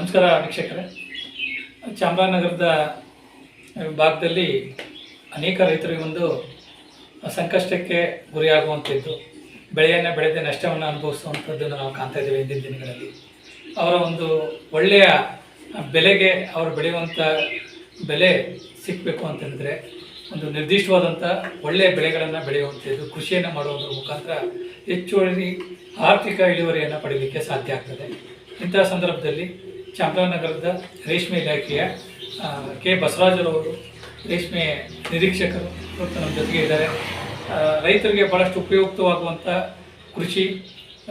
ನಮಸ್ಕಾರ ವೀಕ್ಷಕರೇ. ಚಾಮರಾಜನಗರದ ಭಾಗದಲ್ಲಿ ಅನೇಕ ರೈತರಿಗೆ ಒಂದು ಸಂಕಷ್ಟಕ್ಕೆ ಗುರಿಯಾಗುವಂಥದ್ದು, ಬೆಳೆಯನ್ನು ಬೆಳೆದ ನಷ್ಟವನ್ನು ಅನುಭವಿಸುವಂಥದ್ದನ್ನು ನಾವು ಕಾಣ್ತಾ ಇದ್ದೇವೆ. ಹಿಂದಿನ ದಿನಗಳಲ್ಲಿ ಅವರ ಒಂದು ಒಳ್ಳೆಯ ಬೆಲೆಗೆ ಅವರು ಬೆಳೆಯುವಂಥ ಬೆಲೆ ಸಿಗಬೇಕು ಅಂತಂದರೆ ಒಂದು ನಿರ್ದಿಷ್ಟವಾದಂಥ ಒಳ್ಳೆಯ ಬೆಳೆಗಳನ್ನು ಬೆಳೆಯುವಂಥದ್ದು, ಕೃಷಿಯನ್ನು ಮಾಡುವುದರ ಮುಖಾಂತರ ಹೆಚ್ಚುವರಿ ಆರ್ಥಿಕ ಇಳುವರಿಯನ್ನು ಪಡೆಯಲಿಕ್ಕೆ ಸಾಧ್ಯ ಆಗ್ತದೆ. ಇಂತಹ ಸಂದರ್ಭದಲ್ಲಿ ಚಾಮರಾಜನಗರದ ರೇಷ್ಮೆ ಇಲಾಖೆಯ ಕೆ ಬಸವರಾಜರವರು ರೇಷ್ಮೆ ನಿರೀಕ್ಷಕರು ಇವತ್ತು ನಮ್ಮ ಜೊತೆಗೆ ಇದ್ದಾರೆ. ರೈತರಿಗೆ ಭಾಳಷ್ಟು ಉಪಯುಕ್ತವಾಗುವಂಥ ಕೃಷಿ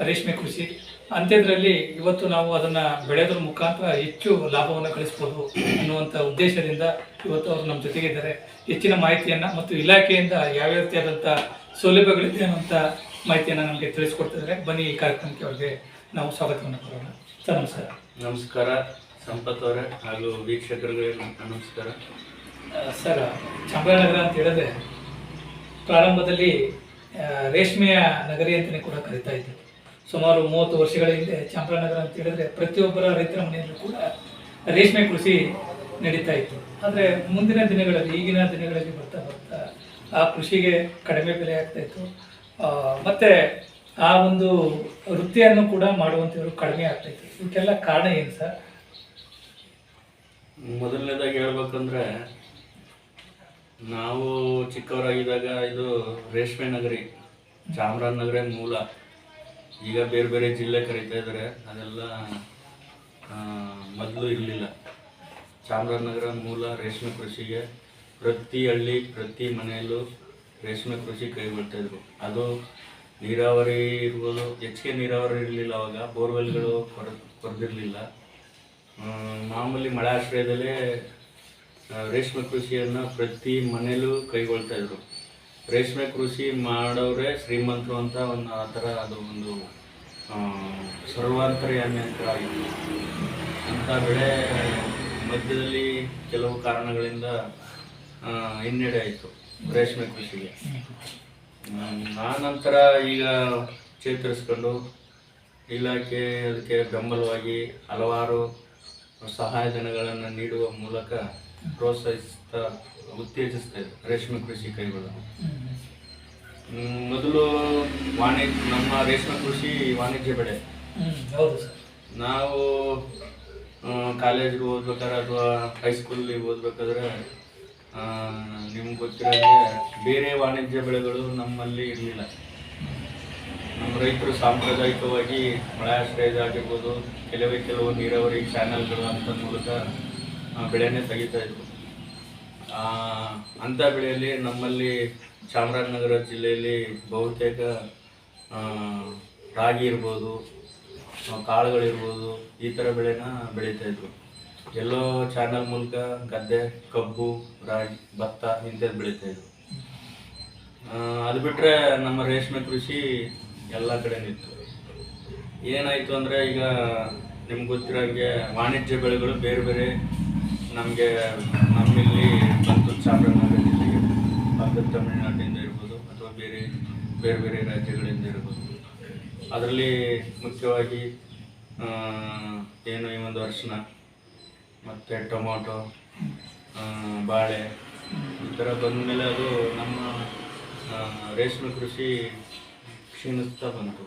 ರೇಷ್ಮೆ ಕೃಷಿ ಅಂಥದ್ರಲ್ಲಿ ಇವತ್ತು ನಾವು ಅದನ್ನು ಬೆಳೆಯೋದ್ರ ಮುಖಾಂತರ ಹೆಚ್ಚು ಲಾಭವನ್ನು ಗಳಿಸ್ಬೋದು ಅನ್ನುವಂಥ ಉದ್ದೇಶದಿಂದ ಇವತ್ತು ಅವರು ನಮ್ಮ ಜೊತೆಗಿದ್ದಾರೆ. ಹೆಚ್ಚಿನ ಮಾಹಿತಿಯನ್ನು ಮತ್ತು ಇಲಾಖೆಯಿಂದ ಯಾವ ರೀತಿಯಾದಂಥ ಸೌಲಭ್ಯಗಳಿದೆ ಅನ್ನುವಂಥ ಮಾಹಿತಿಯನ್ನು ನಮಗೆ ತಿಳಿಸ್ಕೊಡ್ತಿದ್ದಾರೆ. ಬನ್ನಿ ಈ ಕಾರ್ಯಕ್ರಮಕ್ಕೆ ಅವ್ರಿಗೆ ನಾವು ಸ್ವಾಗತವನ್ನು ಕೊಡೋಣ. ಸರ್ ನಮಸ್ಕಾರ. ನಮಸ್ಕಾರ ಸಂಪತ್ ಅವರೇ ಹಾಗೂ ವೀಕ್ಷಕರಿಗೆ ನಮಸ್ಕಾರ. ಸರ್, ಚಾಮರಾಜನಗರ ಅಂತ ಹೇಳಿದ್ರೆ ಪ್ರಾರಂಭದಲ್ಲಿ ರೇಷ್ಮೆಯ ನಗರಿ ಅಂತಲೇ ಕೂಡ ಕರೀತಾ ಇದ್ದರು. ಸುಮಾರು 30 ವರ್ಷಗಳ ಹಿಂದೆ ಚಾಮರಾಜನಗರ ಅಂತ ಹೇಳಿದ್ರೆ ಪ್ರತಿಯೊಬ್ಬರ ರೈತರ ಮನೆಯಲ್ಲೂ ಕೂಡ ರೇಷ್ಮೆ ಕೃಷಿ ನಡೀತಾ ಇತ್ತು. ಆದರೆ ಮುಂದಿನ ದಿನಗಳಲ್ಲಿ, ಈಗಿನ ದಿನಗಳಲ್ಲಿ ಬರ್ತಾ ಬರ್ತಾ ಆ ಕೃಷಿಗೆ ಕಡಿಮೆ ಬೆಲೆ ಆಗ್ತಾಯಿತ್ತು. ಮತ್ತು ಆ ಒಂದು ವೃತ್ತಿಯನ್ನು ಕೂಡ ಮಾಡುವಂಥವ್ರು ಕಡಿಮೆ ಆಗ್ತಾಯಿತ್ತು. ಇವಕ್ಕೆಲ್ಲ ಕಾರಣ ಏನು ಸರ್? ಮೊದಲನೇದಾಗಿ ಹೇಳ್ಬೇಕಂದ್ರೆ, ನಾವು ಚಿಕ್ಕವರಾಗಿದ್ದಾಗ ಇದು ರೇಷ್ಮೆ ನಗರಿ, ಚಾಮರಾಜನಗರ ಮೂಲ. ಈಗ ಬೇರೆ ಬೇರೆ ಜಿಲ್ಲೆ ಕರೀತಾ ಇದ್ದಾರೆ, ಅದೆಲ್ಲ ಮೊದಲು ಇರಲಿಲ್ಲ. ಚಾಮರಾಜನಗರ ಮೂಲ ರೇಷ್ಮೆ ಕೃಷಿಗೆ ಪ್ರತಿ ಹಳ್ಳಿ ಪ್ರತಿ ಮನೆಯಲ್ಲೂ ರೇಷ್ಮೆ ಕೃಷಿ ಕೈಗೊಳ್ತಾಯಿದ್ರು. ಅದು ನೀರಾವರಿ ಇರ್ಬೋದು, ಹೆಚ್ಚಿಗೆ ನೀರಾವರಿ ಇರಲಿಲ್ಲ, ಅವಾಗ ಬೋರ್ವೆಲ್ಗಳು ಕೊರೆದಿರಲಿಲ್ಲ. ಮಾಮೂಲಿ ಮಳೆ ಆಶ್ರಯದಲ್ಲೇ ರೇಷ್ಮೆ ಕೃಷಿಯನ್ನು ಪ್ರತಿ ಮನೆಯಲ್ಲೂ ಕೈಗೊಳ್ತಾಯಿದ್ರು. ರೇಷ್ಮೆ ಕೃಷಿ ಮಾಡೋರೇ ಶ್ರೀಮಂತರು ಅಂತ ಒಂದು ಆ ಥರ ಅದು ಒಂದು ಸರ್ವಾಂತರ್ಯಾಮಿ ಅಂತ ಆಗಿತ್ತು. ಅಂಥ ಬೆಳೆ ಮಧ್ಯದಲ್ಲಿ ಕೆಲವು ಕಾರಣಗಳಿಂದ ಹಿನ್ನಡೆ ಆಯಿತು ರೇಷ್ಮೆ ಕೃಷಿಗೆ. ಆನಂತರ ಈಗ ಚೇತರಿಸ್ಕೊಂಡು ಇಲಾಖೆ ಅದಕ್ಕೆ ಬೆಂಬಲವಾಗಿ ಹಲವಾರು ಸಹಾಯಧನಗಳನ್ನು ನೀಡುವ ಮೂಲಕ ಪ್ರೋತ್ಸಾಹಿಸ್ತಾ ಉತ್ತೇಜಿಸ್ತಾ ಇದೆ ರೇಷ್ಮೆ ಕೃಷಿ ಕೈಗೊಳ್ಳಲು. ಮೊದಲು ನಮ್ಮ ರೇಷ್ಮೆ ಕೃಷಿ ವಾಣಿಜ್ಯ ಬೆಳೆ. ನಾವು ಕಾಲೇಜಿಗೆ ಓದ್ಬೇಕಾದ್ರೆ ಅಥವಾ ಹೈಸ್ಕೂಲಿಗೆ ಓದ್ಬೇಕಾದ್ರೆ ನಿಮ್ಗೆ ಗೊತ್ತಿರೋಂಗೆ ಬೇರೆ ವಾಣಿಜ್ಯ ಬೆಳೆಗಳು ನಮ್ಮಲ್ಲಿ ಇರಲಿಲ್ಲ. ನಮ್ಮ ರೈತರು ಸಾಂಪ್ರದಾಯಿಕವಾಗಿ ಮಳೆ ಆಶ್ರಯದಾಗಿರ್ಬೋದು, ಕೆಲವು ನೀರಾವರಿ ಚಾನಲ್ಗಳು ಅಂತ ಮೂಲಕ ಬೆಳೆನೇ ತೆಗಿತಾಯಿದ್ರು. ಅಂಥ ಬೆಳೆಯಲ್ಲಿ ನಮ್ಮಲ್ಲಿ ಚಾಮರಾಜನಗರ ಜಿಲ್ಲೆಯಲ್ಲಿ ಬಹುತೇಕ ರಾಗಿ ಇರ್ಬೋದು, ಕಾಳುಗಳಿರ್ಬೋದು, ಈ ಥರ ಬೆಳೆನ ಬೆಳೀತಾಯಿದ್ರು. ಎಲ್ಲೋ ಚಾನಲ್ ಮೂಲಕ ಗದ್ದೆ, ಕಬ್ಬು, ರಾಗಿ, ಭತ್ತ ಇಂಥದ್ದು ಬೆಳೀತಾಯಿದ್ರು. ಅದು ಬಿಟ್ಟರೆ ನಮ್ಮ ರೇಷ್ಮೆ ಕೃಷಿ ಎಲ್ಲ ಕಡೆ ನಿಂತು. ಏನಾಯಿತು ಅಂದರೆ, ಈಗ ನಿಮ್ಗೆ ಗೊತ್ತಿರೋಂಗೆ ವಾಣಿಜ್ಯ ಬೆಳೆಗಳು ಬೇರೆ ಬೇರೆ ನಮ್ಮಲ್ಲಿ ಬಂತು. ಚಾಮರಾಜನಗರ ಜಿಲ್ಲೆಗೆ ಪಕ್ಕದ ತಮಿಳುನಾಡಿನಿಂದ ಇರ್ಬೋದು ಅಥವಾ ಬೇರೆ ಬೇರೆ ರಾಜ್ಯಗಳಿಂದ ಇರ್ಬೋದು. ಅದರಲ್ಲಿ ಮುಖ್ಯವಾಗಿ ಏನು ಈ ಒಂದು ಅರಿಶಿನ ಮತ್ತು ಟೊಮೊಟೊ, ಬಾಳೆ ಈ ಥರ ಬಂದ ಮೇಲೆ ಅದು ನಮ್ಮ ರೇಷ್ಮೆ ಕೃಷಿ ಕ್ಷೀಣಿಸ್ತಾ ಬಂತು.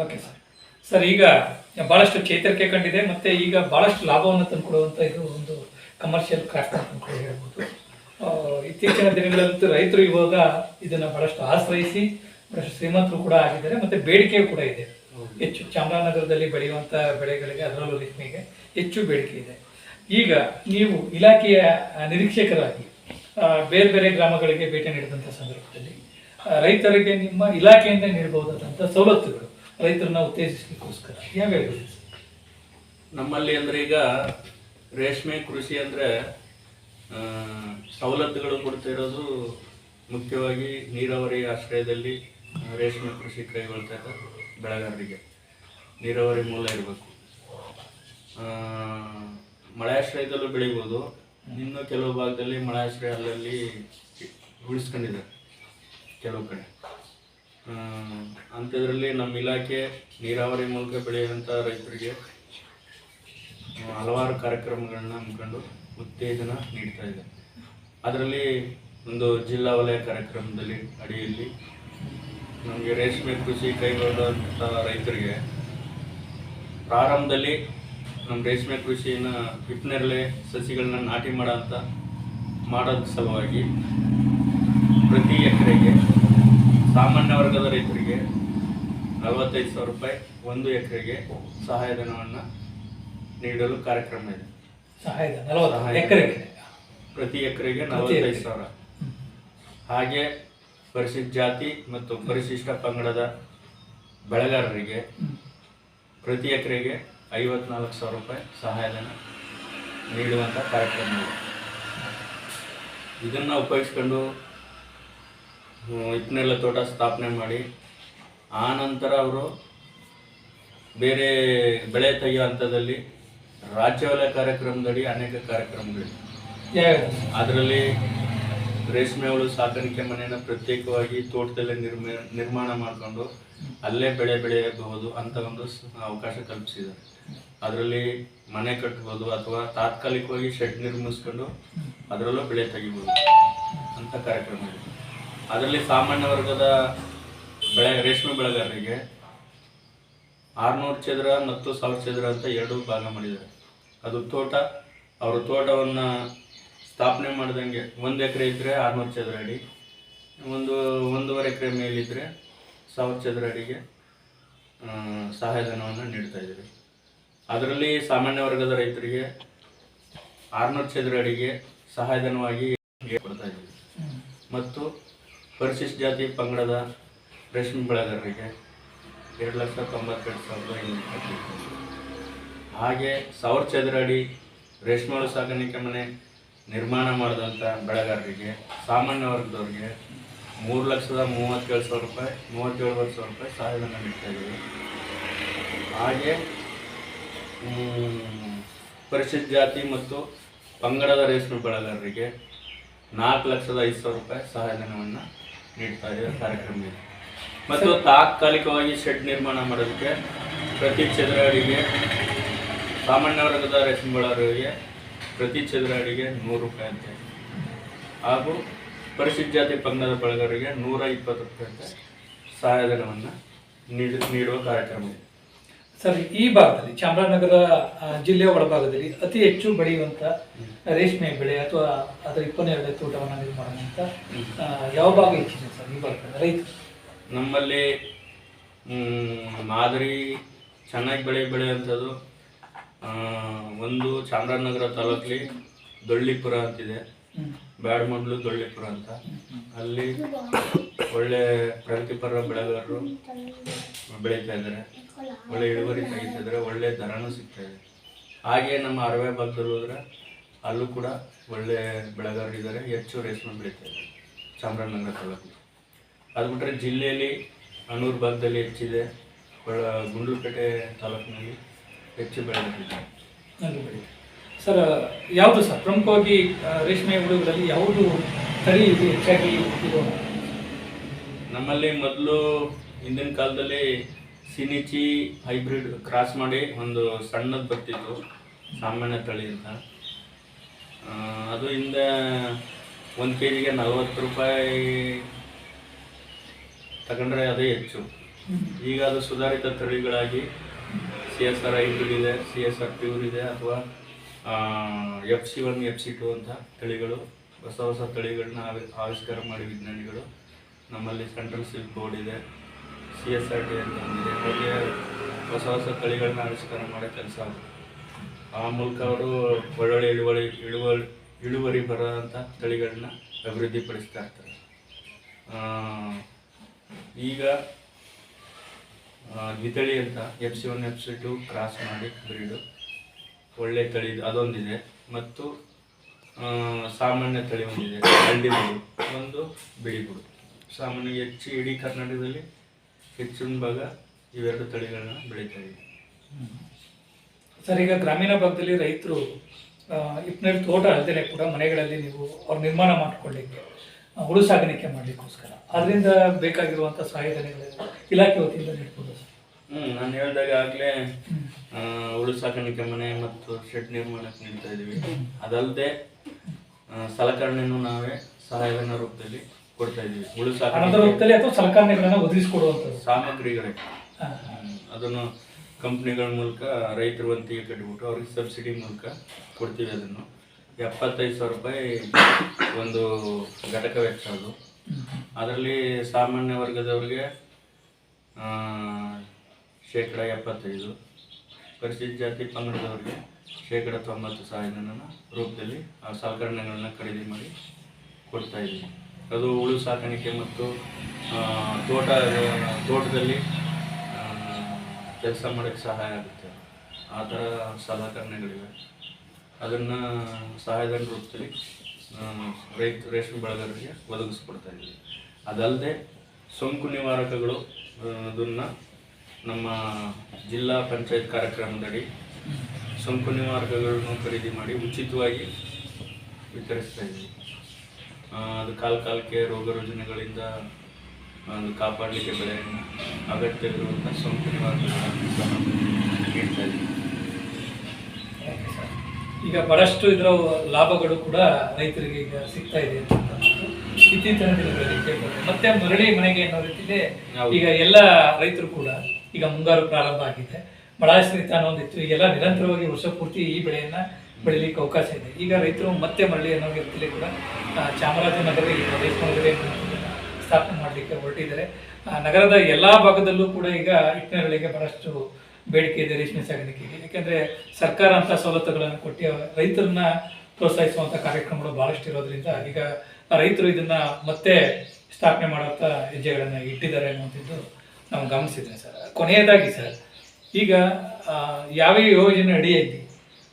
ಓಕೆ ಸರ್, ಈಗ ಭಾಳಷ್ಟು ಚೇತರಿಕೆ ಕಂಡಿದೆ ಮತ್ತು ಈಗ ಭಾಳಷ್ಟು ಲಾಭವನ್ನು ತಂದುಕೊಡುವಂಥ ಇದು ಒಂದು ಕಮರ್ಷಿಯಲ್ ಕ್ರಾಫ್ಟ್ ಅಂತ ಕೂಡ ಹೇಳ್ಬೋದು. ಇತ್ತೀಚಿನ ದಿನಗಳಲ್ಲಂತೂ ರೈತರು ಇವಾಗ ಇದನ್ನು ಭಾಳಷ್ಟು ಆಶ್ರಯಿಸಿ ಭಾಳಷ್ಟು ಶ್ರೀಮಂತರು ಕೂಡ ಆಗಿದ್ದಾರೆ ಮತ್ತು ಬೇಡಿಕೆಯೂ ಕೂಡ ಇದೆ. ಹೆಚ್ಚು ಚಾಮರಾಜನಗರದಲ್ಲಿ ಬೆಳೆಯುವಂಥ ಬೆಳೆಗಳಿಗೆ, ಅದರಲ್ಲೂ ರೇಷ್ಮೆಗೆ ಹೆಚ್ಚು ಬೇಡಿಕೆ ಇದೆ. ಈಗ ನೀವು ಇಲಾಖೆಯ ನಿರೀಕ್ಷಕರಾಗಿ ಬೇರೆ ಬೇರೆ ಗ್ರಾಮಗಳಿಗೆ ಭೇಟಿ ನೀಡಿದಂಥ ಸಂದರ್ಭದಲ್ಲಿ ರೈತರಿಗೆ ನಿಮ್ಮ ಇಲಾಖೆಯಿಂದ ನೀಡಬಹುದಾದಂಥ ಸವಲತ್ತುಗಳು ರೈತರನ್ನ ಉತ್ತೇಜಿಸಲಿಕ್ಕೋಸ್ಕರ ಯಾವ್ಯಾವ? ನಮ್ಮಲ್ಲಿ ಅಂದರೆ ಈಗ ರೇಷ್ಮೆ ಕೃಷಿ ಅಂದರೆ ಸವಲತ್ತುಗಳು ಕೊಡ್ತಿರೋದು ಮುಖ್ಯವಾಗಿ ನೀರಾವರಿ ಆಶ್ರಯದಲ್ಲಿ ರೇಷ್ಮೆ ಕೃಷಿ ಕೈಗೊಳ್ತಾ ಇದ್ದ ಬೆಳೆಗಾರರಿಗೆ ನೀರಾವರಿ ಮೂಲ ಇರಬೇಕು. ಮಳೆ ಆಶ್ರಯದಲ್ಲೂ ಬೆಳಿಬೋದು. ಇನ್ನು ಕೆಲವು ಭಾಗದಲ್ಲಿ ಮಳೆ ಆಶ್ರಯ ಅಲ್ಲಲ್ಲಿ ಉಳಿಸ್ಕೊಂಡಿದ್ದಾರೆ ಕೆಲವು ಕಡೆ. ಅಂಥದ್ರಲ್ಲಿ ನಮ್ಮ ಇಲಾಖೆ ನೀರಾವರಿ ಮೂಲಕ ಬೆಳೆಯುವಂಥ ರೈತರಿಗೆ ಹಲವಾರು ಕಾರ್ಯಕ್ರಮಗಳನ್ನ ಹಮ್ಮಿಕೊಂಡು ಉತ್ತೇಜನ ನೀಡ್ತಾ ಇದೆ. ಅದರಲ್ಲಿ ಒಂದು ಜಿಲ್ಲಾ ವಲಯ ಕಾರ್ಯಕ್ರಮದಲ್ಲಿ ಅಡಿಯಲ್ಲಿ ನಮಗೆ ರೇಷ್ಮೆ ಕೃಷಿ ಕೈಗೊಳ್ಳುವಂಥ ರೈತರಿಗೆ ಪ್ರಾರಂಭದಲ್ಲಿ ನಮ್ಮ ರೇಷ್ಮೆ ಕೃಷಿನ ಹಿಪ್ನೇರಳೆ ಸಸಿಗಳನ್ನ ನಾಟಿ ಮಾಡೋದ್ರ ಸಲುವಾಗಿ ಪ್ರತಿ ಎಕರೆಗೆ ಸಾಮಾನ್ಯ ವರ್ಗದ ರೈತರಿಗೆ 45,000 ರೂಪಾಯಿ 1 ಎಕರೆಗೆ ಸಹಾಯಧನವನ್ನು ನೀಡಲು ಕಾರ್ಯಕ್ರಮ ಇದೆ. ಎಕರೆಗೆ ಪ್ರತಿ ಎಕರೆಗೆ 45,000. ಹಾಗೆ ಪರಿಶಿಷ್ಟ ಜಾತಿ ಮತ್ತು ಪರಿಶಿಷ್ಟ ಪಂಗಡದ ಬೆಳೆಗಾರರಿಗೆ ಪ್ರತಿ ಎಕರೆಗೆ 54,000 ರೂಪಾಯಿ ಸಹಾಯಧನ ನೀಡುವಂಥ ಕಾರ್ಯಕ್ರಮ ಇದೆ. ಇದನ್ನು ಉಪಯೋಗಿಸ್ಕೊಂಡು ಹಿಪ್ನೇರಳೆ ತೋಟ ಸ್ಥಾಪನೆ ಮಾಡಿ ಆ ನಂತರ ಅವರು ಬೇರೆ ಬೆಳೆ ತೆಗೆಯೋ ಹಂತದಲ್ಲಿ ರಾಜ್ಯ ವಲಯ ಕಾರ್ಯಕ್ರಮದಡಿ ಅನೇಕ ಕಾರ್ಯಕ್ರಮಗಳಿವೆ. ಅದರಲ್ಲಿ ರೇಷ್ಮೆ ಹುಳು ಸಾಕಾಣಿಕೆ ಮನೆಯನ್ನು ಪ್ರತ್ಯೇಕವಾಗಿ ತೋಟದಲ್ಲೇ ನಿರ್ಮಾಣ ಮಾಡಿಕೊಂಡು ಅಲ್ಲೇ ಬೆಳೆ ಬೆಳೆಯಬಹುದು ಅಂತ ಒಂದು ಅವಕಾಶ ಕಲ್ಪಿಸಿದ್ದಾರೆ. ಅದರಲ್ಲಿ ಮನೆ ಕಟ್ಬೋದು ಅಥವಾ ತಾತ್ಕಾಲಿಕವಾಗಿ ಶೆಡ್ ನಿರ್ಮಿಸ್ಕೊಂಡು ಅದರಲ್ಲೂ ಬೆಳೆ ತೆಗಿಬೋದು ಅಂತ ಕಾರ್ಯಕ್ರಮ ಇದೆ. ಅದರಲ್ಲಿ ಸಾಮಾನ್ಯ ವರ್ಗದ ರೇಷ್ಮೆ ಬೆಳೆಗಾರರಿಗೆ 600 ಚದರ ಮತ್ತು 1000 ಚದರ ಅಂತ 2 ಭಾಗ ಮಾಡಿದ್ದಾರೆ. ಅದು ತೋಟ, ಅವರು ತೋಟವನ್ನು ಸ್ಥಾಪನೆ ಮಾಡ್ದಂಗೆ 1 ಎಕರೆ ಇದ್ದರೆ 600 ಚದರ ಅಡಿ, 1.5 ಎಕರೆ ಮೇಲಿದ್ದರೆ 1000 ಚದರ ಅಡಿಗೆ ಸಹಾಯಧನವನ್ನು ನೀಡ್ತಾ ಇದ್ದೀವಿ. ಅದರಲ್ಲಿ ಸಾಮಾನ್ಯ ವರ್ಗದ ರೈತರಿಗೆ 600 ಚದರ ಅಡಿಗೆ ಸಹಾಯಧನವಾಗಿ ಕೊಡ್ತಾ ಇದ್ದೀವಿ ಮತ್ತು ಪರಿಶಿಷ್ಟ ಜಾತಿ ಪಂಗಡದ ರೇಷ್ಮೆ ಬೆಳೆಗಾರರಿಗೆ 2,92,500 ಹಾಗೆ 1000 ಚದರ ಅಡಿ ರೇಷ್ಮೆ ಹುಳು ಸಾಕಾಣಿಕೆ ಮನೆ ನಿರ್ಮಾಣ ಮಾಡಿದಂಥ ಬೆಳೆಗಾರರಿಗೆ ಸಾಮಾನ್ಯ ವರ್ಗದವ್ರಿಗೆ 3,37,000 ರೂಪಾಯಿ 37,000 ರೂಪಾಯಿ ಸಹಾಯಧನ ನೀಡ್ತಾ ಇದ್ದೀವಿ. ಹಾಗೆ ಪರಿಶಿಷ್ಟ ಜಾತಿ ಮತ್ತು ಪಂಗಡದ ರೇಷ್ಮೆ ಬೆಳೆಗಾರರಿಗೆ 4,05,000 ರೂಪಾಯಿ ಸಹಾಯಧನವನ್ನು ನೀಡ್ತಾ ಇದ್ದೀವಿ ಕಾರ್ಯಕ್ರಮ ಇದೆ. ಮತ್ತು ತಾತ್ಕಾಲಿಕವಾಗಿ ಶೆಡ್ ನಿರ್ಮಾಣ ಮಾಡೋದಕ್ಕೆ ಪ್ರತಿ ಚದರ ಅಡಿಗೆ ಸಾಮಾನ್ಯ ವರ್ಗದ ರೇಷ್ಮೆ ಬೆಳೆಗಾರರಿಗೆ ಪ್ರತಿ ಚದರ ಅಡಿಗೆ 100 ರೂಪಾಯಿ ಅಂತ, ಹಾಗೂ ಪರಿಶಿಷ್ಟ ಜಾತಿ ಪಂಗಡದ ಬೆಳೆಗಾರರಿಗೆ 120 ರೂಪಾಯಿ ಅಂತ ಸಹಾಯಧನವನ್ನು ನೀಡುವ ಕಾರ್ಯಕ್ರಮ ಇದೆ. ಸರ್, ಈ ಭಾಗದಲ್ಲಿ ಚಾಮರಾಜನಗರ ಜಿಲ್ಲೆಯ ಒಳಭಾಗದಲ್ಲಿ ಅತಿ ಹೆಚ್ಚು ಬೆಳೆಯುವಂಥ ರೇಷ್ಮೆ ಬೆಳೆ ಅಥವಾ ಅದರ 22 ತೋಟವನ್ನು ನಿರ್ಮಾಣ ಅಂತ ಯಾವ ಭಾಗ ಹೆಚ್ಚಿದೆ ಸರ್ ಈ ಭಾಗದಲ್ಲಿ ರೈತರು? ನಮ್ಮಲ್ಲಿ ಮಾದರಿ ಚೆನ್ನಾಗಿ ಬೆಳೆಯುವಂಥದ್ದು ಒಂದು ಚಾಮರಾಜನಗರ ತಾಲೂಕಲ್ಲಿ ದೊಳ್ಳಿಪುರ ಅಂತಿದೆ, ಬ್ಯಾಡಮಂಡ್ಲು ದೊಳ್ಳಿಪುರ ಅಂತ. ಅಲ್ಲಿ ಒಳ್ಳೆ ಪ್ರಗತಿಪರ ಬೆಳೆಗಾರರು ಬೆಳೀತಾ ಇದ್ದಾರೆ, ಒಳ್ಳೆ ಇಳುವರಿ ತೆಗಿತಾ ಇದ್ದಾರೆ, ಒಳ್ಳೆ ದರನೂ ಸಿಗ್ತಾ ಇದೆ. ಹಾಗೆ ನಮ್ಮ ಅರವೆ ಭಾಗದಲ್ಲಿ ಹೋದ್ರೆ ಅಲ್ಲೂ ಕೂಡ ಒಳ್ಳೆ ಬೆಳೆಗಾರರು ಇದ್ದಾರೆ, ಹೆಚ್ಚು ರೇಷ್ಮೆ ಬೆಳೀತಾ ಇದ್ದಾರೆ ಚಾಮರಾಜನಗರ ತಾಲೂಕು. ಅದು ಬಿಟ್ಟರೆ ಜಿಲ್ಲೆಯಲ್ಲಿ ಅನೂರು ಭಾಗದಲ್ಲಿ ಹೆಚ್ಚಿದೆ, ಗುಂಡ್ಲುಪೇಟೆ ತಾಲೂಕಿನಲ್ಲಿ ಹೆಚ್ಚು ಬೆಳೆದಿದೆ. ಸರ್, ಯಾವುದು ಸರ್ ಪ್ರಮುಖವಾಗಿ ರೇಷ್ಮೆ ಹುಳುಗಳಲ್ಲಿ ಯಾವುದು ತಳಿ ಇದು ಹೆಚ್ಚಾಗಿ ಇರೋದು? ನಮ್ಮಲ್ಲಿ ಮೊದಲು ಹಿಂದಿನ ಕಾಲದಲ್ಲಿ ಸಿನಿಚಿ ಹೈಬ್ರಿಡ್ ಕ್ರಾಸ್ ಮಾಡಿ ಒಂದು ಸಣ್ಣದು ಬರ್ತಿತ್ತು, ಸಾಮಾನ್ಯ ತಳಿ ಅಂತ. ಅದು ಹಿಂದೆ 1 kgಗೆ 40 ರೂಪಾಯಿ ತಗೊಂಡ್ರೆ ಅದೇ ಹೆಚ್ಚು. ಈಗ ಅದು ಸುಧಾರಿತ ತಳಿಗಳಾಗಿ CSR ಹೈಬ್ರಿಡ್ ಇದೆ, CSR ಪ್ಯೂರ್ ಇದೆ, ಅಥವಾ FC1 FC2 ಅಂತ ತಳಿಗಳು, ಹೊಸ ಹೊಸ ತಳಿಗಳನ್ನ ಆವಿಷ್ಕಾರ ಮಾಡಿ ವಿಜ್ಞಾನಿಗಳು. ನಮ್ಮಲ್ಲಿ ಸೆಂಟ್ರಲ್ ಸಿಲ್ಕ್ ಬೋರ್ಡ್ ಇದೆ, CSRT ಅಂತ ಒಂದಿದೆ, ಅವರಿಗೆ ಹೊಸ ಹೊಸ ತಳಿಗಳನ್ನ ಆವಿಷ್ಕಾರ ಮಾಡೋ ಕೆಲಸ ಆಗುತ್ತೆ. ಆ ಮೂಲಕ ಅವರು ಒಳ್ಳೊಳ್ಳೆ ಇಳುವರಿ ಬರೋಂಥ ತಳಿಗಳನ್ನ ಅಭಿವೃದ್ಧಿಪಡಿಸ್ತಾ ಇರ್ತಾರೆ. ಈಗ ದ್ವಿತಳಿ ಅಂತ FC1 FC2 ಕ್ರಾಸ್ ಮಾಡಿ ಬ್ರೀಡು ಒಳ್ಳೆ ತಳಿ ಅದೊಂದಿದೆ, ಮತ್ತು ಸಾಮಾನ್ಯ ತಳಿ ಒಂದಿದೆ, ಹಳ್ಳಿ ಬುಡು ಒಂದು, ಬಿಳಿ ಬುಡು. ಸಾಮಾನ್ಯ ಹೆಚ್ಚು ಇಡೀ ಕರ್ನಾಟಕದಲ್ಲಿ ಹೆಚ್ಚಿನ ಭಾಗ ಇವೆರಡು ತಳಿಗಳನ್ನ ಬೆಳೀತಾ ಇದೆ. ಸರ್, ಈಗ ಗ್ರಾಮೀಣ ಭಾಗದಲ್ಲಿ ರೈತರು ಹಿಪ್ನೇರಳೆ ತೋಟ ಅಲ್ಲದೆ ಕೂಡ ಮನೆಗಳಲ್ಲಿ ನೀವು ಅವ್ರು ನಿರ್ಮಾಣ ಮಾಡಿಕೊಳ್ಳಿಕ್ಕೆ ಹುಳು ಸಾಗಾಣಿಕೆ ಮಾಡಲಿಕ್ಕೋಸ್ಕರ ಅದರಿಂದ ಬೇಕಾಗಿರುವಂಥ ಸಹಾಯಧನಗಳು ಇಲಾಖೆ ವತಿಯಿಂದ ನೀಡ್ಬೋದು ಸರ್? ನಾನು ಹೇಳಿದಾಗ ಆಗಲೇ ಹುಳು ಸಾಕಾಣಿಕೆ ಮನೆ ಮತ್ತು ಶೆಡ್ ನಿರ್ಮಾಣಕ್ಕೆ ನೀಡ್ತಾ ಇದ್ದೀವಿ. ಅದಲ್ಲದೆ ಸಲಕರಣೆಯನ್ನು ನಾವೇ ಸಹಾಯಧನ ರೂಪದಲ್ಲಿ ಕೊಡ್ತಾ ಇದ್ದೀವಿ. ಹುಳು ಹಣದ ಸಾಕಾಣಿಕೆ ರೂಪದಲ್ಲಿ ಅಥವಾ ಸಲಕರಣೆಗಳನ್ನ ಒದಗಿಸಿಕೊಡುವಂಥದ್ದು. ಸಾಮಗ್ರಿಗಳೇ ಅದನ್ನು ಕಂಪ್ನಿಗಳ ಮೂಲಕ ರೈತರ ವಂತಿಗೆ ಕಟ್ಟಿಬಿಟ್ಟು ಅವ್ರಿಗೆ ಸಬ್ಸಿಡಿ ಮೂಲಕ ಕೊಡ್ತೀವಿ. ಅದನ್ನು 75,000 ರೂಪಾಯಿ ಒಂದು ಘಟಕ ವೆಚ್ಚ ಅದು. ಅದರಲ್ಲಿ ಸಾಮಾನ್ಯ ವರ್ಗದವ್ರಿಗೆ 75%, ಪರಿಶಿಷ್ಟ ಜಾತಿ ಪಂಗಡದವ್ರಿಗೆ 90% ಸಹಾಯಧನ ರೂಪದಲ್ಲಿ ಆ ಸಲಕರಣೆಗಳನ್ನ ಖರೀದಿ ಮಾಡಿ ಕೊಡ್ತಾ ಇದ್ದೀವಿ. ಅದು ಹುಳು ಸಾಕಾಣಿಕೆ ಮತ್ತು ತೋಟದಲ್ಲಿ ಕೆಲಸ ಮಾಡೋಕ್ಕೆ ಸಹಾಯ ಆಗುತ್ತೆ. ಆ ಥರ ಸಲಕರಣೆಗಳಿವೆ. ಅದನ್ನು ಸಹಾಯಧನ ರೂಪದಲ್ಲಿ ರೇಷ್ಮೆ ಬೆಳೆಗಾರರಿಗೆ ಒದಗಿಸ್ಕೊಡ್ತಾ ಇದ್ದೀವಿ. ಅದಲ್ಲದೆ ಸೋಂಕು ನಿವಾರಕಗಳು, ಅದನ್ನು ನಮ್ಮ ಜಿಲ್ಲಾ ಪಂಚಾಯತ್ ಕಾರ್ಯಕ್ರಮದಡಿ ಸೋಂಕು ನಿವಾರಕಗಳನ್ನು ಖರೀದಿ ಮಾಡಿ ಉಚಿತವಾಗಿ ವಿತರಿಸ್ತಾ ಇದ್ದೀವಿ. ಅದು ಕಾಲಕ್ಕೆ ರೋಗ ರುಜಿನಗಳಿಂದ ಕಾಪಾಡಲಿಕ್ಕೆ ಬೆಳೆಯನ್ನು ಅಗತ್ಯವಿರುವಂಥ ಸೋಂಕು ನಿವಾರಕಗಳನ್ನು ಸಹ ನೀಡ್ತಾ ಇದ್ದೀವಿ. ಈಗ ಬಹಳಷ್ಟು ಇದರ ಲಾಭಗಳು ಕೂಡ ರೈತರಿಗೆ ಈಗ ಸಿಗ್ತಾ ಇದೆ ಅಂತ ಇತ್ತೀಚಿನ ದಿನಗಳಲ್ಲಿ ಕೇಳ್ತಾರೆ. ಮತ್ತೆ ಮರಳಿ ಮನೆಗೆ ಅನ್ನೋ ರೀತಿಯಲ್ಲಿ ಈಗ ಎಲ್ಲ ರೈತರು ಕೂಡ ಈಗ ಮುಂಗಾರು ಪ್ರಾರಂಭ ಆಗಿದೆ, ಮಳಾಶ್ರಿತ ಅನ್ನೋದಿತ್ತು. ಈಗೆಲ್ಲ ನಿರಂತರವಾಗಿ ವರ್ಷ ಪೂರ್ತಿ ಈ ಬೆಳೆಯನ್ನ ಬೆಳಿಲಿಕ್ಕೆ ಅವಕಾಶ ಇದೆ. ಈಗ ರೈತರು ಮತ್ತೆ ಮರಳಿ ಅನ್ನೋ ರೀತಿಯಲ್ಲಿ ಕೂಡ ಚಾಮರಾಜನಗರ ರೇಷ್ಮೆ ಸ್ಥಾಪನೆ ಮಾಡಲಿಕ್ಕೆ ಹೊರಟಿದ್ದಾರೆ. ನಗರದ ಎಲ್ಲ ಭಾಗದಲ್ಲೂ ಕೂಡ ಈಗ ಹಿಟ್ಟಿನಗಳಿಗೆ ಬಹಳಷ್ಟು ಬೇಡಿಕೆ ಇದೆ ರೇಷ್ಮೆ ಸಾಗಾಣಿಕೆಗೆ. ಯಾಕೆಂದರೆ ಸರ್ಕಾರ ಅಂತ ಸವಲತ್ತುಗಳನ್ನು ಕೊಟ್ಟು ರೈತರನ್ನ ಪ್ರೋತ್ಸಾಹಿಸುವಂಥ ಕಾರ್ಯಕ್ರಮಗಳು ಭಾಳಷ್ಟು ಇರೋದ್ರಿಂದ ಈಗ ರೈತರು ಇದನ್ನು ಮತ್ತೆ ಸ್ಥಾಪನೆ ಮಾಡುವಂಥ ಹೆಜ್ಜೆಗಳನ್ನು ಇಟ್ಟಿದ್ದಾರೆ ಅನ್ನುವಂಥದ್ದು ನಾವು ಗಮನಿಸಿದ್ದೇವೆ ಸರ್. ಕೊನೆಯದಾಗಿ ಸರ್, ಈಗ ಯಾವ ಯೋಜನೆ ಅಡಿಯಲ್ಲಿ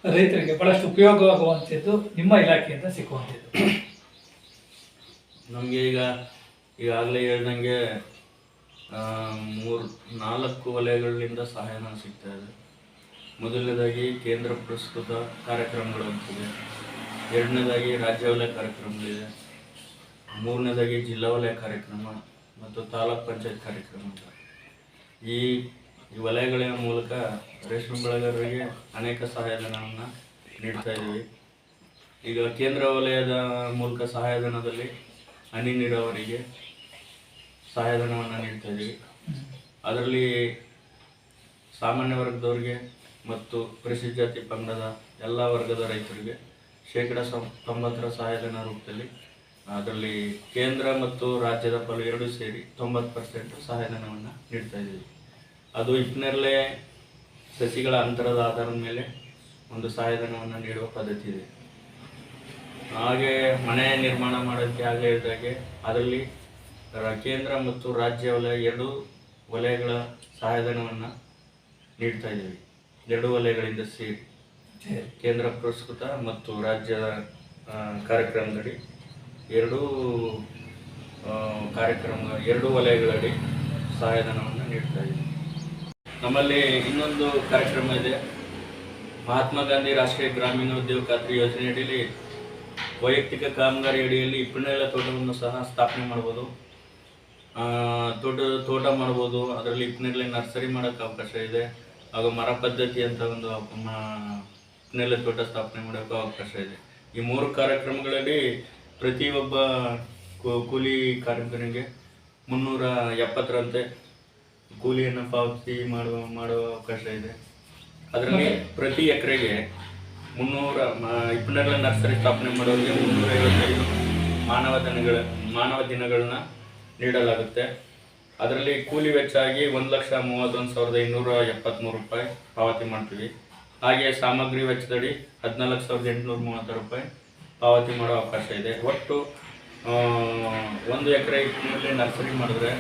ರೈತರಿಗೆ ಭಾಳಷ್ಟು ಉಪಯೋಗವಾಗುವಂಥದ್ದು ನಿಮ್ಮ ಇಲಾಖೆಯಿಂದ ಸಿಕ್ಕುವಂಥದ್ದು? ನಮಗೆ ಈಗಾಗಲೇ ಹೇಳ್ದಂಗೆ 3-4 ವಲಯಗಳಿಂದ ಸಹಾಯಧನ ಸಿಗ್ತಾ ಇದೆ. ಮೊದಲನೇದಾಗಿ ಕೇಂದ್ರ ಪುರಸ್ಕೃತ ಕಾರ್ಯಕ್ರಮಗಳು ಅಂತಿದೆ, ಎರಡನೇದಾಗಿ ರಾಜ್ಯ ವಲಯ ಕಾರ್ಯಕ್ರಮಗಳಿದೆ, ಮೂರನೇದಾಗಿ ಜಿಲ್ಲಾ ವಲಯ ಕಾರ್ಯಕ್ರಮ ಮತ್ತು ತಾಲೂಕ್ ಪಂಚಾಯತ್ ಕಾರ್ಯಕ್ರಮ ಅಂತ. ಈ ವಲಯಗಳ ಮೂಲಕ ರೇಷ್ಮೆ ಬೆಳೆಗಾರರಿಗೆ ಅನೇಕ ಸಹಾಯಧನವನ್ನು ನೀಡ್ತಾ ಇದ್ದೀವಿ. ಈಗ ಕೇಂದ್ರ ವಲಯದ ಮೂಲಕ ಸಹಾಯಧನದಲ್ಲಿ ಹನಿ ನೀರಾವರಿಗೆ ಸಹಾಯಧನವನ್ನು ನೀಡ್ತಾ ಇದ್ದೀವಿ. ಅದರಲ್ಲಿ ಸಾಮಾನ್ಯ ವರ್ಗದವರಿಗೆ ಮತ್ತು ಪರಿಶಿಷ್ಟ ಜಾತಿ ಪಂಗಡದ ಎಲ್ಲ ವರ್ಗದ ರೈತರಿಗೆ 90% ಸಹಾಯಧನ ರೂಪದಲ್ಲಿ, ಅದರಲ್ಲಿ ಕೇಂದ್ರ ಮತ್ತು ರಾಜ್ಯದ ಪಾಲು ಎರಡೂ ಸೇರಿ 90% ಸಹಾಯಧನವನ್ನು ನೀಡ್ತಾ ಇದ್ದೀವಿ. ಅದು ಹಿಟ್ಟಿನಲ್ಲೇ ಸಸಿಗಳ ಅಂತರದ ಆಧಾರದ ಮೇಲೆ ಒಂದು ಸಹಾಯಧನವನ್ನು ನೀಡುವ ಪದ್ಧತಿ ಇದೆ. ಹಾಗೆ ಮನೆ ನಿರ್ಮಾಣ ಮಾಡೋಕ್ಕೆ ಆಗಲೇ ಹೇಳಿದಾಗೆ ಅದರಲ್ಲಿ ಕೇಂದ್ರ ಮತ್ತು ರಾಜ್ಯ ವಲಯ ಎರಡೂ ವಲಯಗಳ ಸಹಾಯಧನವನ್ನು ನೀಡ್ತಾ ಇದ್ದೀವಿ. ಎರಡೂ ವಲಯಗಳಿಂದ ಸೇರಿ ಕೇಂದ್ರ ಪುರಸ್ಕೃತ ಮತ್ತು ರಾಜ್ಯ ಕಾರ್ಯಕ್ರಮದಡಿ ಎರಡೂ ವಲಯಗಳಡಿ ಸಹಾಯಧನವನ್ನು ನೀಡ್ತಾ ಇದ್ದೀವಿ. ನಮ್ಮಲ್ಲಿ ಇನ್ನೊಂದು ಕಾರ್ಯಕ್ರಮ ಇದೆ, ಮಹಾತ್ಮ ಗಾಂಧಿ ರಾಷ್ಟ್ರೀಯ ಗ್ರಾಮೀಣ ಉದ್ಯೋಗ ಖಾತ್ರಿ ಯೋಜನೆ ಅಡಿಯಲ್ಲಿ ವೈಯಕ್ತಿಕ ಕಾಮಗಾರಿ ಅಡಿಯಲ್ಲಿ ಹಿಪ್ಪನೇರಳೆ ತೋಟವನ್ನು ಸಹ ಸ್ಥಾಪನೆ ಮಾಡ್ಬೋದು, ತೋಟ ಮಾಡ್ಬೋದು. ಅದರಲ್ಲಿ ಹಿಪ್ಪನೇರಳೆ ನರ್ಸರಿ ಮಾಡೋಕ್ಕೆ ಅವಕಾಶ ಇದೆ. ಹಾಗೂ ಮರ ಪದ್ಧತಿ ಅಂತ ಒಂದು ಹಿಪ್ಪನೇರಳೆ ತೋಟ ಸ್ಥಾಪನೆ ಮಾಡೋಕ್ಕೂ ಅವಕಾಶ ಇದೆ. ಈ 3 ಕಾರ್ಯಕ್ರಮಗಳಲ್ಲಿ ಪ್ರತಿಯೊಬ್ಬ ಕೂಲಿ ಕಾರ್ಮಿಕನಿಗೆ 370ರಂತೆ ಕೂಲಿಯನ್ನು ಪಾವತಿ ಮಾಡುವ ಅವಕಾಶ ಇದೆ. ಅದರಲ್ಲಿ ಪ್ರತಿ ಎಕರೆಗೆ 300 ಹಿಪ್ಪನೇರಳೆ ನರ್ಸರಿ ಸ್ಥಾಪನೆ ಮಾಡೋರಿಗೆ 355 ಮಾನವ ದಿನಗಳನ್ನ ನೀಡಲಾಗುತ್ತೆ. ಅದರಲ್ಲಿ ಕೂಲಿ ವೆಚ್ಚ ಆಗಿ 1,31,573 ರೂಪಾಯಿ ಪಾವತಿ ಮಾಡ್ತೀವಿ. ಹಾಗೆ ಸಾಮಗ್ರಿ ವೆಚ್ಚದಡಿ 14,830 ರೂಪಾಯಿ ಪಾವತಿ ಮಾಡೋ ಅವಕಾಶ ಇದೆ. ಒಟ್ಟು 1 ಎಕರೆ ಹಿಟ್ಟಿನಲ್ಲಿ ನರ್ಸರಿ ಮಾಡಿದ್ರೆ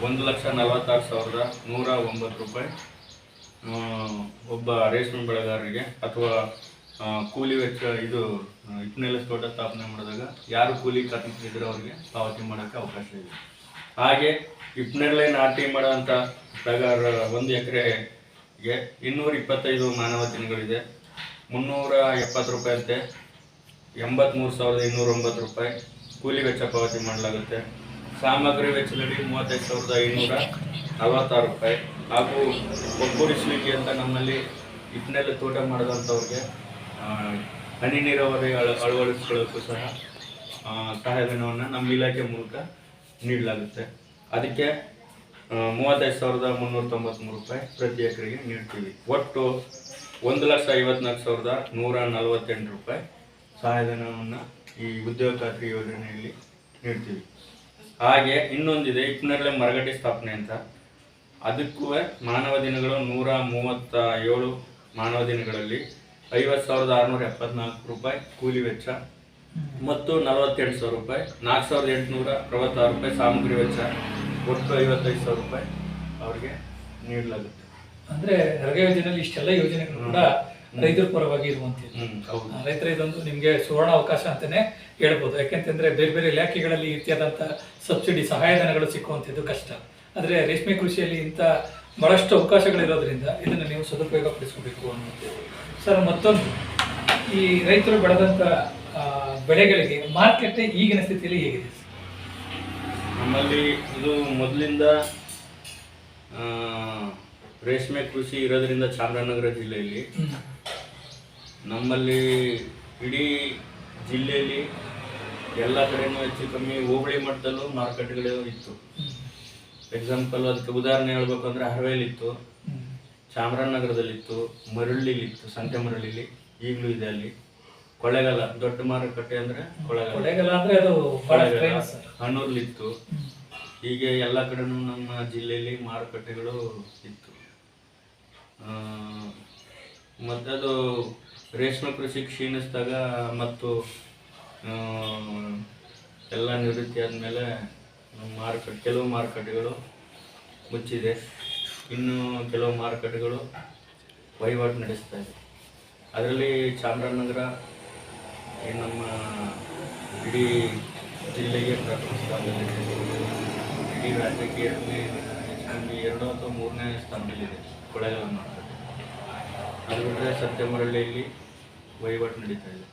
1,46,109 ರೂಪಾಯಿ ಒಬ್ಬ ರೇಷ್ಮೆ ಬೆಳೆಗಾರರಿಗೆ ಅಥವಾ ಕೂಲಿ ವೆಚ್ಚ ಇದು ಹಿಪ್ಪನೇರಳೆ ತೋಟ ಸ್ಥಾಪನೆ ಮಾಡಿದಾಗ ಯಾರು ಕೂಲಿ ಕಾರ್ಮಿಕರಿದ್ರೆ ಅವರಿಗೆ ಪಾವತಿ ಮಾಡೋಕ್ಕೆ ಅವಕಾಶ ಇದೆ. ಹಾಗೆ ಹಿಪ್ಪನೇರಳೆ ನಾಟಿ ಮಾಡೋಂಥ ಬೆಳೆಗಾರರ 1 ಎಕರೆಗೆ 225 ಮಾನವ ದಿನಗಳಿದೆ. 370 ರೂಪಾಯಿ ಅಂತೆ 83,209 ರೂಪಾಯಿ ಕೂಲಿ ವೆಚ್ಚ ಪಾವತಿ ಮಾಡಲಾಗುತ್ತೆ. ಸಾಮಗ್ರಿ ವೆಚ್ಚದಲ್ಲಿ 35,546 ರೂಪಾಯಿ ಹಾಗೂ ಒಗ್ಗೂಡಿಸುವಿಕೆ ಅಂತ ನಮ್ಮಲ್ಲಿ ಹಿಪ್ಪನೇರಳೆ ತೋಟ ಮಾಡಿದಂಥವ್ರಿಗೆ ಹನಿ ನೀರಾವರಿ ಅಳವಡಿಸ್ಕೊಳ್ಳೋಕ್ಕೂ ಸಹ ಸಹಾಯಧನವನ್ನು ನಮ್ಮ ಇಲಾಖೆ ಮೂಲಕ ನೀಡಲಾಗುತ್ತೆ. ಅದಕ್ಕೆ 35,393 ರೂಪಾಯಿ ಪ್ರತಿ ಎಕರೆಗೆ ನೀಡ್ತೀವಿ. ಒಟ್ಟು 1,54,148 ರೂಪಾಯಿ ಸಹಾಯಧನವನ್ನು ಈ ಉದ್ಯೋಗ ಖಾತ್ರಿ ಯೋಜನೆಯಲ್ಲಿ ನೀಡ್ತೀವಿ. ಹಾಗೆ ಇನ್ನೊಂದಿದೆ ಹಿಪ್ಪನೇರಳೆ ಮರಗಟ್ಟೆ ಸ್ಥಾಪನೆ ಅಂತ. ಅದಕ್ಕೂ ಮಾನವ ದಿನಗಳು 137 ಮಾನವ ದಿನಗಳಲ್ಲಿ 50,674 ರೂಪಾಯಿ ಕೂಲಿ ವೆಚ್ಚ ಮತ್ತು 48,000 ರೂಪಾಯಿ, 4,866 ರೂಪಾಯಿ ಸಾಮಗ್ರಿ ವೆಚ್ಚ, ಒಟ್ಟು 55,000 ರೂಪಾಯಿ ಅವ್ರಿಗೆ ನೀಡಲಾಗುತ್ತೆ. ಅಂದ್ರೆ ನರೇಗಾ ಯೋಜನೆಯಲ್ಲಿ ಇಷ್ಟೆಲ್ಲ ಯೋಜನೆಗಳು ಕೂಡ ರೈತರ ಪರವಾಗಿ ಇರುವಂಥದ್ದು. ರೈತರ ಇದೊಂದು ನಿಮಗೆ ಸುವರ್ಣ ಅವಕಾಶ ಅಂತಾನೆ ಹೇಳ್ಬೋದು. ಯಾಕೆಂತಂದ್ರೆ ಬೇರೆ ಬೇರೆ ಇಲಾಖೆಗಳಲ್ಲಿ ರೀತಿಯಾದಂಥ ಸಬ್ಸಿಡಿ ಸಹಾಯಧನಗಳು ಸಿಕ್ಕುವಂಥದ್ದು ಕಷ್ಟ. ಆದರೆ ರೇಷ್ಮೆ ಕೃಷಿಯಲ್ಲಿ ಇಂಥ ಬಹಳಷ್ಟು ಅವಕಾಶಗಳಿರೋದ್ರಿಂದ ಇದನ್ನು ನೀವು ಸದುಪಯೋಗ ಪಡಿಸ್ಕೋಬೇಕು ಅನ್ನೋದು. ಸರ್, ಮತ್ತೊಂದು ಈ ರೈತರು ಬೆಳೆದಂಥ ಬೆಳೆಗಳಿಗೆ ಮಾರ್ಕೆಟ್ ಈಗಿನ ಸ್ಥಿತಿಯಲ್ಲಿ ಹೇಗಿದೆ? ನಮ್ಮಲ್ಲಿ ಇದು ಮೊದಲಿಂದ ರೇಷ್ಮೆ ಕೃಷಿ ಇರೋದ್ರಿಂದ ಚಾಮರಾಜನಗರ ಜಿಲ್ಲೆಯಲ್ಲಿ ನಮ್ಮಲ್ಲಿ ಇಡೀ ಜಿಲ್ಲೆಯಲ್ಲಿ ಎಲ್ಲ ಕಡೆನೂ ಹೆಚ್ಚು ಕಮ್ಮಿ ಹೋಬಳಿ ಮಟ್ಟದಲ್ಲೂ ಮಾರುಕಟ್ಟೆಗಳು ಇತ್ತು. ಎಕ್ಸಾಂಪಲ್ ಅದಕ್ಕೆ ಉದಾಹರಣೆ ಹೇಳ್ಬೇಕು ಅಂದರೆ ಹರವೇಲಿತ್ತು, ಚಾಮರಾಜನಗರದಲ್ಲಿತ್ತು, ಮರಳ್ಳಿಲಿತ್ತು, ಸಂತೆ ಮರಳಿಲಿ ಈಗಲೂ ಇದೆ. ಅಲ್ಲಿ ಕೊಳ್ಳೇಗಾಲ ದೊಡ್ಡ ಮಾರುಕಟ್ಟೆ ಅಂದರೆ ಕೊಳ್ಳೇಗಾಲ ಅಂದರೆ ಅದು ಹಣ್ಣೂರ್ಲಿತ್ತು. ಹೀಗೆ ಎಲ್ಲ ಕಡೆನೂ ನಮ್ಮ ಜಿಲ್ಲೆಯಲ್ಲಿ ಮಾರುಕಟ್ಟೆಗಳು ಇತ್ತು. ಮತ್ತು ಅದು ರೇಷ್ಮೆ ಕೃಷಿ ಕ್ಷೀಣಿಸಿದಾಗ ಮತ್ತು ಎಲ್ಲ ನಿವೃತ್ತಿ ಆದಮೇಲೆ ಕೆಲವು ಮಾರುಕಟ್ಟೆಗಳು ಮುಚ್ಚಿದೆ. ಇನ್ನು ಕೆಲವು ಮಾರುಕಟ್ಟೆಗಳು ವಹಿವಾಟು ನಡೆಸ್ತಾ ಇದೆ. ಅದರಲ್ಲಿ ಚಾಮರಾಜನಗರ ನಮ್ಮ ಇಡೀ ಜಿಲ್ಲೆಗೆ ಪ್ರಥಮ ಸ್ಥಾನದಲ್ಲಿದೆ. ಇಡೀ ರಾಜ್ಯಕ್ಕೆ ಎರಡು ಅಥವಾ ಮೂರನೇ ಸ್ಥಾನದಲ್ಲಿದೆ ಕೊಳ್ಳೇಗಾಲ ಮಾರುಕಟ್ಟೆ. ಅದು ಬಿಟ್ಟರೆ ಸತ್ಯಮರಳ್ಳಿಯಲ್ಲಿ ವಹಿವಾಟು ನಡೀತಾ ಇದೆ.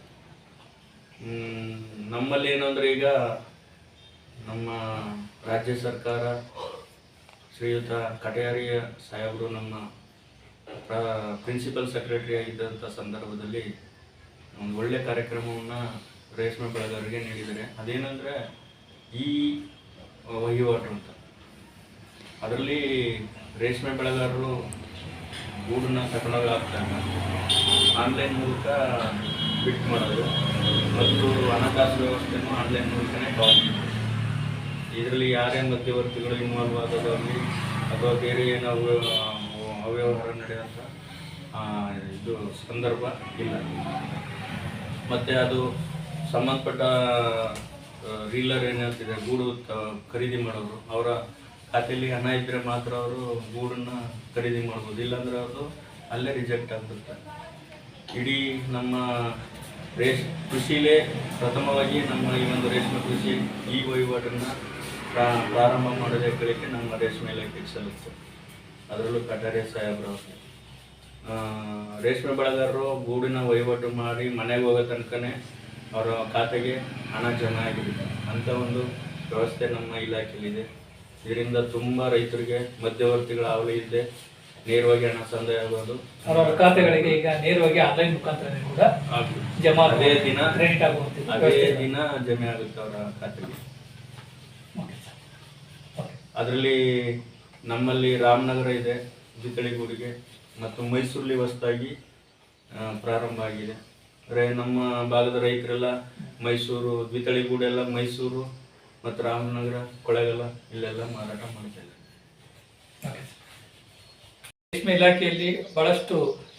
ನಮ್ಮಲ್ಲಿ ಏನು ಅಂದರೆ ಈಗ ನಮ್ಮ ರಾಜ್ಯ ಸರ್ಕಾರ ಶ್ರೀಯುತ ಕಟಯಾರಿಯ ಸಾಹೇಬರು ನಮ್ಮ ಪ್ರಿನ್ಸಿಪಲ್ ಸೆಕ್ರೆಟರಿ ಆಗಿದ್ದಂಥ ಸಂದರ್ಭದಲ್ಲಿ ಒಂದು ಒಳ್ಳೆಯ ಕಾರ್ಯಕ್ರಮವನ್ನು ರೇಷ್ಮೆ ಬೆಳೆಗಾರರಿಗೆ ನೀಡಿದ್ದಾರೆ. ಅದೇನೆಂದರೆ ಈ ವಹಿವಾಟು ಅಂತ. ಅದರಲ್ಲಿ ರೇಷ್ಮೆ ಬೆಳೆಗಾರರು ಗೂಡನ್ನ ತಗೊಂಡೋಗಿ ಹಾಕ್ತಾರೆ, ಆನ್ಲೈನ್ ಮೂಲಕ ಬಿಟ್ ಮಾಡೋದು ಮತ್ತು ಹಣಕಾಸು ವ್ಯವಸ್ಥೆನೂ ಆನ್ಲೈನ್ ಮೂಲಕನೇ ಕಾಲ್ ಮಾಡೋದು. ಇದರಲ್ಲಿ ಯಾರೇ ಮಧ್ಯವರ್ತಿಗಳು ಇನ್ವಾಲ್ವ್ ಆಗೋದಾಗಲಿ ಅಥವಾ ಬೇರೆ ಏನೋ ಅವ್ಯವಹಾರ ನಡೆಯೋಂಥ ಇದು ಸಂದರ್ಭ ಇಲ್ಲ. ಮತ್ತು ಅದು ಸಂಬಂಧಪಟ್ಟ ರೀಲರ್ ಏನಿರ್ತಿದೆ ಗೂಡು ಖರೀದಿ ಮಾಡೋರು, ಅವರ ಖಾತೆಯಲ್ಲಿ ಹಣ ಇದ್ದರೆ ಮಾತ್ರ ಅವರು ಗೂಡನ್ನು ಖರೀದಿ ಮಾಡ್ಬೋದು. ಇಲ್ಲಾಂದರೆ ಅವರು ಅಲ್ಲೇ ರಿಜೆಕ್ಟ್ ಆಗ್ಬಿಡುತ್ತೆ. ಇಡೀ ನಮ್ಮ ಕೃಷಿಲೇ ಪ್ರಥಮವಾಗಿ ನಮ್ಮ ಈ ಒಂದು ರೇಷ್ಮೆ ಕೃಷಿ ಈ ವಹಿವಾಟನ್ನು ಪ್ರಾರಂಭ ಮಾಡೋದೇ ಕಳಿಕೆ ನಮ್ಮ ರೇಷ್ಮೆ ಇಲಾಖೆಗೆ ಸಲ್ಲುತ್ತೆ. ಅದರಲ್ಲೂ ಕಟಾರಿಯ ಸಾಹೇಬ್ರವ್ರಿಗೆ ರೇಷ್ಮೆ ಬೆಳೆಗಾರರು ಗೂಡಿನ ವಹಿವಾಟು ಮಾಡಿ ಮನೆಗೆ ಹೋಗೋ ತನಕನೇ ಅವರ ಖಾತೆಗೆ ಹಣ ಜಮಾ ಆಗಿರುತ್ತೆ. ಅಂಥ ಒಂದು ವ್ಯವಸ್ಥೆ ನಮ್ಮ ಇಲಾಖೆಯಲ್ಲಿದೆ. ಇದರಿಂದ ತುಂಬ ರೈತರಿಗೆ ಮಧ್ಯವರ್ತಿಗಳ ಹಾವಳಿ ಇದ್ದೆ ನೇರವಾಗಿ ಹಣ ಸಂದಾಯ ಆಗೋದು ಅವರ ಖಾತೆಗಳಿಗೆ ಈಗ ನೇರವಾಗಿ ಆನ್ಲೈನ್ ಮುಖಾಂತರ ಕೂಡ ಜಮಾ ಅದೇ ದಿನ ಜಮೆ ಆಗುತ್ತೆ ಅವರ ಖಾತೆಗೆ. ಅದರಲ್ಲಿ ನಮ್ಮಲ್ಲಿ ರಾಮನಗರ ಇದೆ ಜಿತಳಿಗೂಡಿಗೆ, ಮತ್ತು ಮೈಸೂರಲ್ಲಿ ಹೊಸದಾಗಿ ಪ್ರಾರಂಭ ಆಗಿದೆ. ನಮ್ಮ ಭಾಗದ ರೈತರೆಲ್ಲ ಮೈಸೂರು ದ್ವಿತಳಿಗೂಡೆಲ್ಲ ಮೈಸೂರು ಮತ್ತು ರಾಮನಗರ ಕೊಳ್ಳೇಗಾಲ ಇಲ್ಲೆಲ್ಲ ಮಾರಾಟ ಮಾಡ್ತಾ ಇದ್ದಾರೆ. ರೇಷ್ಮೆ ಇಲಾಖೆಯಲ್ಲಿ ಬಹಳಷ್ಟು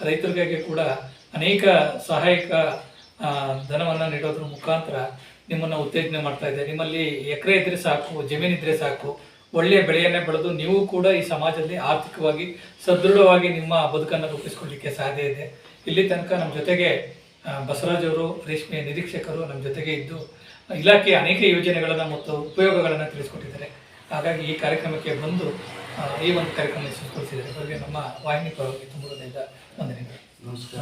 ರೈತರಿಗಾಗಿ ಕೂಡ ಅನೇಕ ಸಹಾಯಕ ಧನವನ್ನು ನೀಡೋದ್ರ ಮುಖಾಂತರ ನಿಮ್ಮನ್ನು ಉತ್ತೇಜನೆ ಮಾಡ್ತಾ ಇದೆ. ನಿಮ್ಮಲ್ಲಿ ಎಕರೆ ಇದ್ರೆ ಸಾಕು, ಜಮೀನಿದ್ರೆ ಸಾಕು, ಒಳ್ಳೆಯ ಬೆಳೆಯನ್ನೇ ಬೆಳೆದು ನೀವು ಕೂಡ ಈ ಸಮಾಜದಲ್ಲಿ ಆರ್ಥಿಕವಾಗಿ ಸದೃಢವಾಗಿ ನಿಮ್ಮ ಬದುಕನ್ನು ರೂಪಿಸ್ಕೊಳ್ಳಿಕ್ಕೆ ಸಾಧ್ಯ ಇದೆ. ಇಲ್ಲಿ ತನಕ ನಮ್ಮ ಜೊತೆಗೆ ಬಸವರಾಜ್ ಅವರು ರೇಷ್ಮೆ ನಿರೀಕ್ಷಕರು ನಮ್ಮ ಜೊತೆಗೆ ಇದ್ದು ಇಲಾಖೆಯ ಅನೇಕ ಯೋಜನೆಗಳನ್ನು ಮತ್ತು ಉಪಯೋಗಗಳನ್ನು ತಿಳಿಸ್ಕೊಟ್ಟಿದ್ದಾರೆ. ಹಾಗಾಗಿ ಈ ಕಾರ್ಯಕ್ರಮಕ್ಕೆ ಬಂದು ಈ ಒಂದು ಕಾರ್ಯಕ್ರಮ ಯಶಸ್ವಿಗೊಳಿಸಿದ್ದಾರೆ. ಅವರಿಗೆ ನಮ್ಮ ವಾಹಿನಿ ಪರವಾಗಿ ತುಂಬ ವಂದನೆಗಳು. ನಮಸ್ಕಾರ.